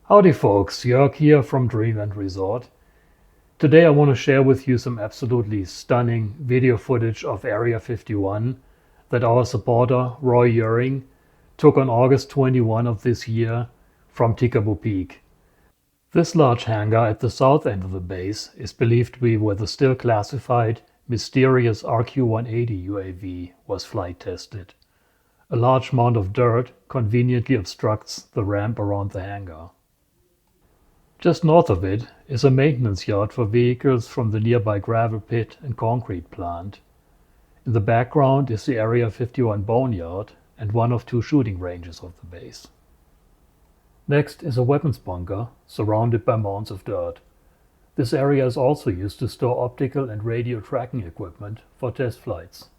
Howdy folks, Jörg here from Dreamland Resort. Today I want to share with you some absolutely stunning video footage of Area 51 that our supporter Roy Jeuring took on August 21 of this year from Tikaboo Peak. This large hangar at the south end of the base is believed to be where the still classified mysterious RQ-180 UAV was flight tested. A large mound of dirt conveniently obstructs the ramp around the hangar. Just north of it is a maintenance yard for vehicles from the nearby gravel pit and concrete plant. In the background is the Area 51 boneyard and one of two shooting ranges of the base. Next is a weapons bunker surrounded by mounds of dirt. This area is also used to store optical and radio tracking equipment for test flights.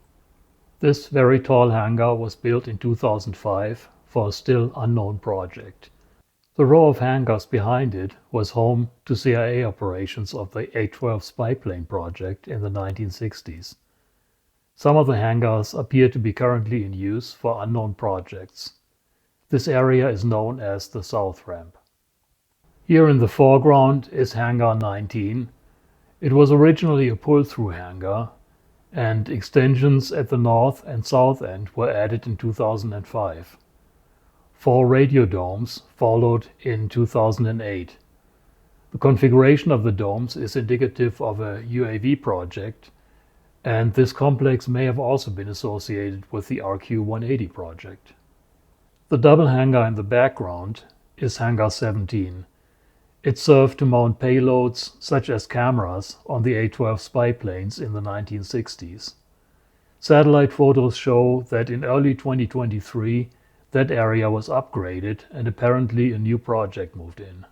This very tall hangar was built in 2005 for a still unknown project. The row of hangars behind it was home to CIA operations of the A-12 spy plane project in the 1960s. Some of the hangars appear to be currently in use for unknown projects. This area is known as the South Ramp. Here in the foreground is Hangar 19. It was originally a pull-through hangar, and extensions at the north and south end were added in 2005. 4 radio domes followed in 2008. The configuration of the domes is indicative of a UAV project, and this complex may have also been associated with the RQ-180 project. The double hangar in the background is Hangar 17. It served to mount payloads such as cameras on the A-12 spy planes in the 1960s. Satellite photos show that in early 2023 that area was upgraded and apparently a new project moved in.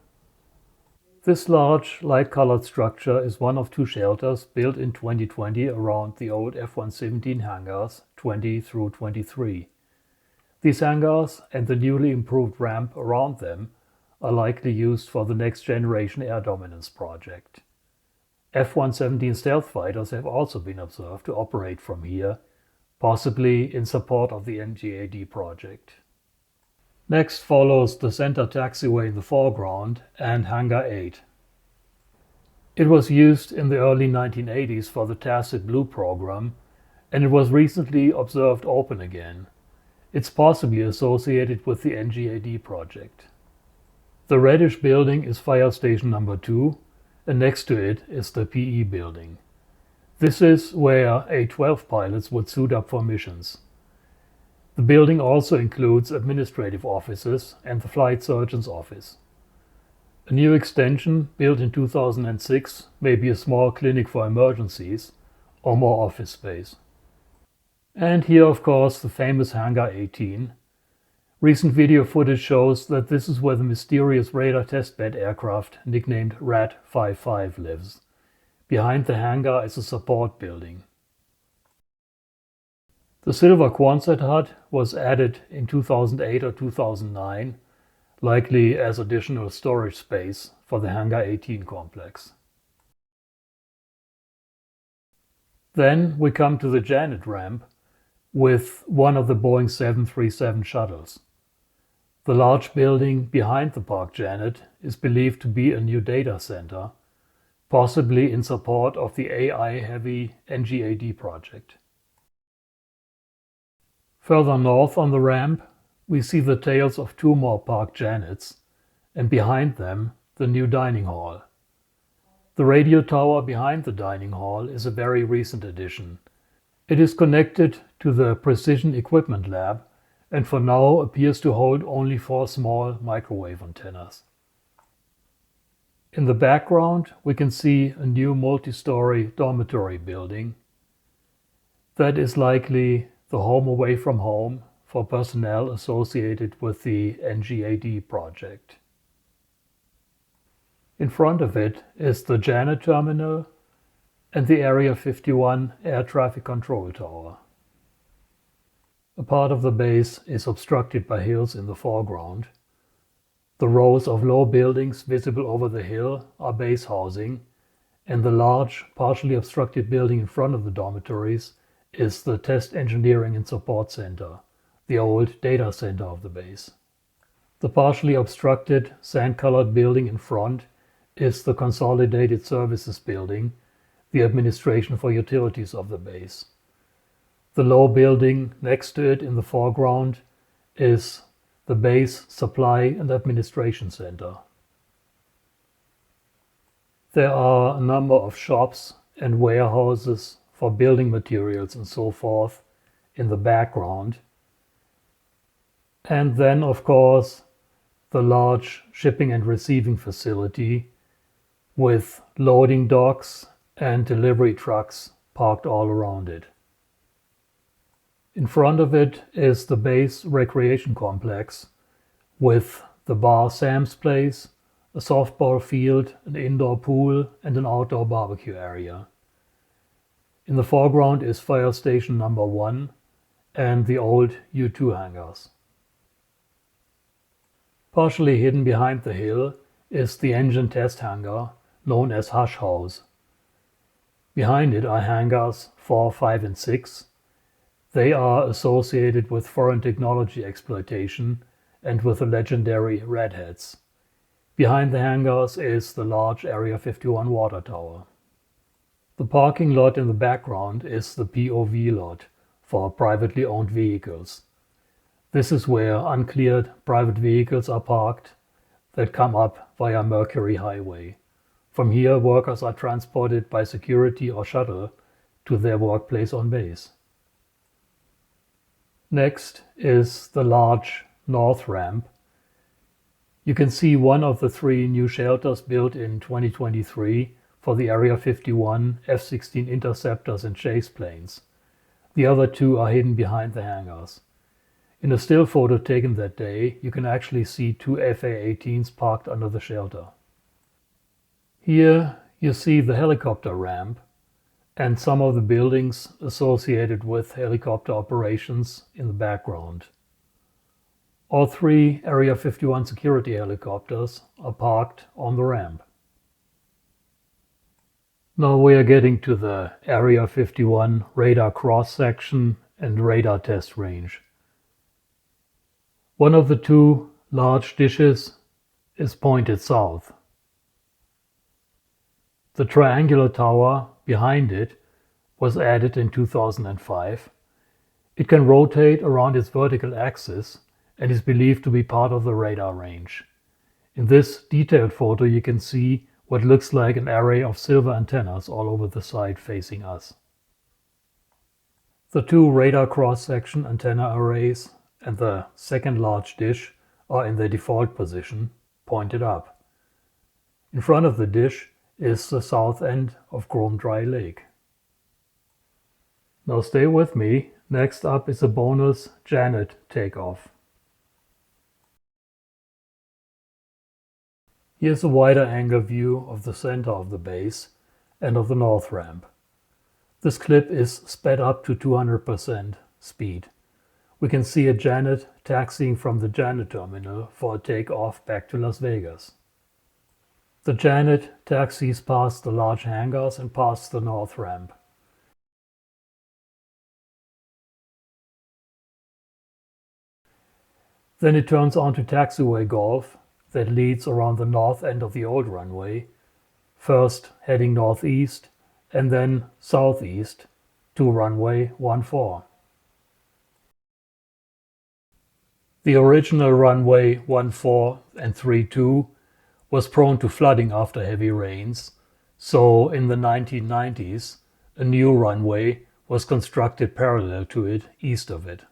This large, light-colored structure is one of 2 shelters built in 2020 around the old F-117 hangars 20 through 23. These hangars and the newly improved ramp around them are likely used for the next generation air dominance project. F-117 stealth fighters have also been observed to operate from here, possibly in support of the NGAD project. Next follows the center taxiway in the foreground and Hangar 8. It was used in the early 1980s for the Tacit Blue program, and it was recently observed open again. It's possibly associated with the NGAD project. The reddish building is Fire Station number 2, and next to it is the PE building. This is where A-12 pilots would suit up for missions. The building also includes administrative offices and the flight surgeon's office. A new extension, built in 2006, may be a small clinic for emergencies or more office space. And here, of course, the famous Hangar 18. Recent video footage shows that this is where the mysterious radar testbed aircraft nicknamed Rat-55 lives. Behind the hangar is a support building. The silver Quonset hut was added in 2008 or 2009, likely as additional storage space for the Hangar 18 complex. Then we come to the Janet ramp with one of the Boeing 737 shuttles. The large building behind the Park Janet is believed to be a new data center, possibly in support of the AI-heavy NGAD project. Further north on the ramp, we see the tails of 2 more Park Janets, and behind them, the new dining hall. The radio tower behind the dining hall is a very recent addition. It is connected to the Precision Equipment Lab and for now appears to hold only 4 small microwave antennas. In the background, we can see a new multi-story dormitory building. That is likely the home away from home for personnel associated with the NGAD project. In front of it is the Janet terminal and the Area 51 air traffic control tower. A part of the base is obstructed by hills in the foreground. The rows of low buildings visible over the hill are base housing, and the large, partially obstructed building in front of the dormitories is the Test Engineering and Support Center, the old data center of the base. The partially obstructed sand-colored building in front is the Consolidated Services Building, the administration for utilities of the base. The low building next to it in the foreground is the base supply and administration center. There are a number of shops and warehouses for building materials and so forth in the background. And then, of course, the large shipping and receiving facility with loading docks and delivery trucks parked all around it. In front of it is the base recreation complex with the bar Sam's Place, a softball field, an indoor pool, and an outdoor barbecue area. In the foreground is Fire Station Number 1 and the old U-2 hangars. Partially hidden behind the hill is the engine test hangar, known as Hush House. Behind it are hangars 4, 5, and 6. They are associated with foreign technology exploitation and with the legendary Red Hats. Behind the hangars is the large Area 51 water tower. The parking lot in the background is the POV lot for privately owned vehicles. This is where uncleared private vehicles are parked that come up via Mercury Highway. From here, workers are transported by security or shuttle to their workplace on base. Next is the large north ramp. You can see one of the 3 new shelters built in 2023 for the Area 51 F-16 interceptors and chase planes. The other 2 are hidden behind the hangars. In a still photo taken that day, you can actually see 2 FA-18s parked under the shelter. Here you see the helicopter ramp and some of the buildings associated with helicopter operations in the background. All 3 Area 51 security helicopters are parked on the ramp. Now we are getting to the Area 51 radar cross-section and radar test range. One of the 2 large dishes is pointed south. The triangular tower behind it was added in 2005. It can rotate around its vertical axis and is believed to be part of the radar range. In this detailed photo you can see what looks like an array of silver antennas all over the site facing us. The 2 radar cross-section antenna arrays and the second large dish are in their default position, pointed up. In front of the dish is the south end of Chrome Dry Lake. Now stay with me. Next up is a bonus Janet takeoff. Here's a wider angle view of the center of the base and of the north ramp. This clip is sped up to 200% speed. We can see a Janet taxiing from the Janet terminal for a takeoff back to Las Vegas. The Janet taxis past the large hangars and past the north ramp. Then it turns onto taxiway golf that leads around the north end of the old runway, first heading northeast and then southeast to runway 14. The original runway 14 and 32 was prone to flooding after heavy rains, so in the 1990s a new runway was constructed parallel to it east of it.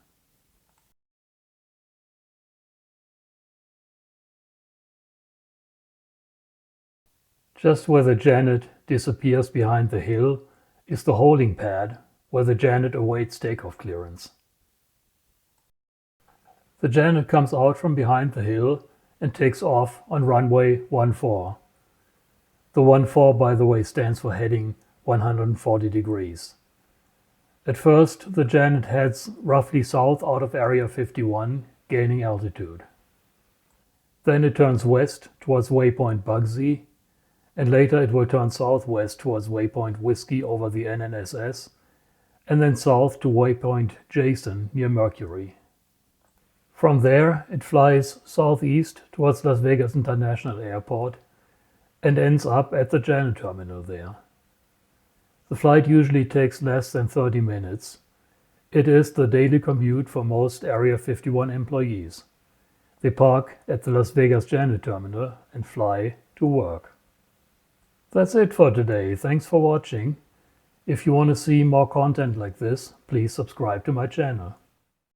Just where the Janet disappears behind the hill is the holding pad where the Janet awaits takeoff clearance. The Janet comes out from behind the hill and takes off on runway 14. The 14, by the way, stands for heading 140 degrees. At first, the Janet heads roughly south out of Area 51, gaining altitude. Then it turns west towards waypoint Bugsy, and later it will turn southwest towards waypoint Whiskey over the NNSS, and then south to waypoint Jason near Mercury. From there, it flies southeast towards Las Vegas International Airport and ends up at the JANA terminal there. The flight usually takes less than 30 minutes. It is the daily commute for most Area 51 employees. They park at the Las Vegas JANA terminal and fly to work. That's it for today. Thanks for watching. If you want to see more content like this, please subscribe to my channel.